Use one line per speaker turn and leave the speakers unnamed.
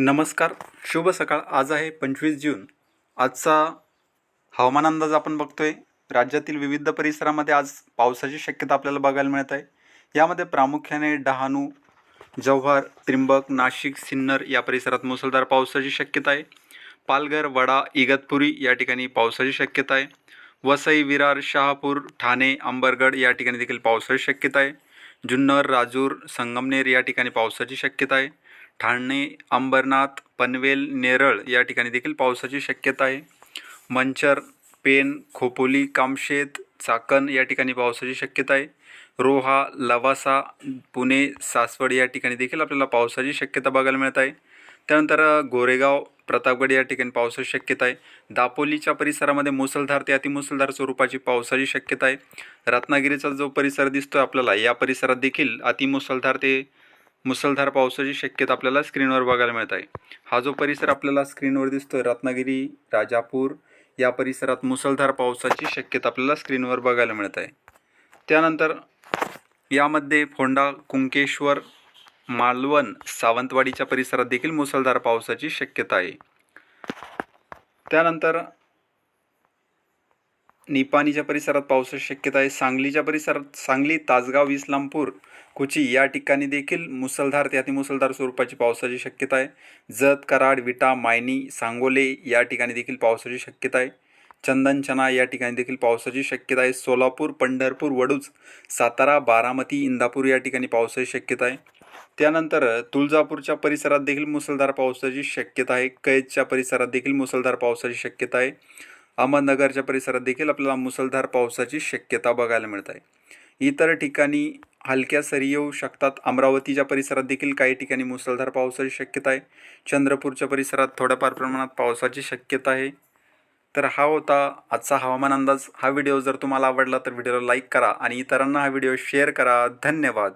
नमस्कार, शुभ सकाळ. आज आहे 25 जून. आजचा हवामान अंदाज आपण बघतोय. राज्यातील विविध परिसरामध्ये आज पावसाची शक्यता आपल्याला बघायला मिळत आहे. यामध्ये प्रामुख्याने डहाणू, जव्हार, त्र्यंबक, नाशिक, सिन्नर या परिसरात मुसळधार पावसाची शक्यता आहे. पालघर, वडा, इगतपुरी या ठिकाणी पावसाची शक्यता आहे. वसई, विरार, शहापूर, ठाणे, अंबरगड या ठिकाणी देखील पावसाची शक्यता आहे. जुन्नर, राजूर, संगमनेर या ठिकाणी पावसाची शक्यता आहे. ठाणे, अंबरनाथ, पनवेल, नेरळ या ठिकाणी देखील पावसाची शक्यता आहे. मंचर, पेन, खोपोली, कामशेत, चाकण या ठिकाणी पावसाची शक्यता आहे. रोहा, लवासा, पुणे, सासवड या ठिकाणी देखील आपल्याला पावसाची शक्यता बघायला मिळत आहे. त्यानंतर गोरेगाव, प्रतापगड या ठिकाणी पावसाची शक्यता आहे. दापोलीच्या परिसरामध्ये मुसळधार ते अतिमुसळधार स्वरूपाची पावसाची शक्यता आहे. रत्नागिरीचा जो परिसर दिसतोय आपल्याला, या परिसरात देखील अतिमुसळधार ते मुसळधार पावसाची शक्यता आपल्याला स्क्रीनवर बघायला मिळत आहे. हा जो परिसर आपल्याला स्क्रीनवर दिसतोय, रत्नागिरी, राजापूर या परिसरात मुसळधार पावसाची शक्यता आपल्याला स्क्रीनवर बघायला मिळत आहे. त्यानंतर यामध्ये फोंडा, कुंकेश्वर, मालवण, सावंतवाडीच्या परिसरात देखील मुसळधार पावसाची शक्यता आहे. त्यानंतर निपाणीच्या परिसरात पावसाची शक्यता आहे. सांगलीच्या परिसरात सांगली, तासगाव, इस्लामपूर, कुची या ठिकाणी देखील मुसळधार ते अतिमुसळधार स्वरूपाची पावसाची शक्यता आहे. जत, कराड, विटा, मायनी, सांगोले या ठिकाणी देखील पावसाची शक्यता आहे. चंदनचना या ठिकाणी देखील पावसाची शक्यता आहे. सोलापूर, पंढरपूर, वडूज, सातारा, बारामती, इंदापूर या ठिकाणी पावसाची शक्यता आहे. त्यानंतर तुळजापूरच्या परिसरात देखील मुसळधार पावसाची शक्यता आहे. कैदच्या परिसरात देखील मुसळधार पावसाची शक्यता आहे. अहमदनगरच्या परिसरात देखील आपल्याला मुसळधार पावसाची शक्यता बघायला मिळत आहे. इतर ठिकाणी हलक्या सरी येऊ शकतात. अमरावतीच्या परिसरात देखील काही ठिकाणी मुसळधार पावसाची शक्यता आहे. चंद्रपूरच्या परिसरात थोड्याफार प्रमाणात पावसाची शक्यता आहे. तर हा होता आजचा हवामान अंदाज. हा व्हिडिओ जर तुम्हाला आवडला तर व्हिडिओला लाईक करा आणि इतरांना हा व्हिडिओ शेअर करा. धन्यवाद.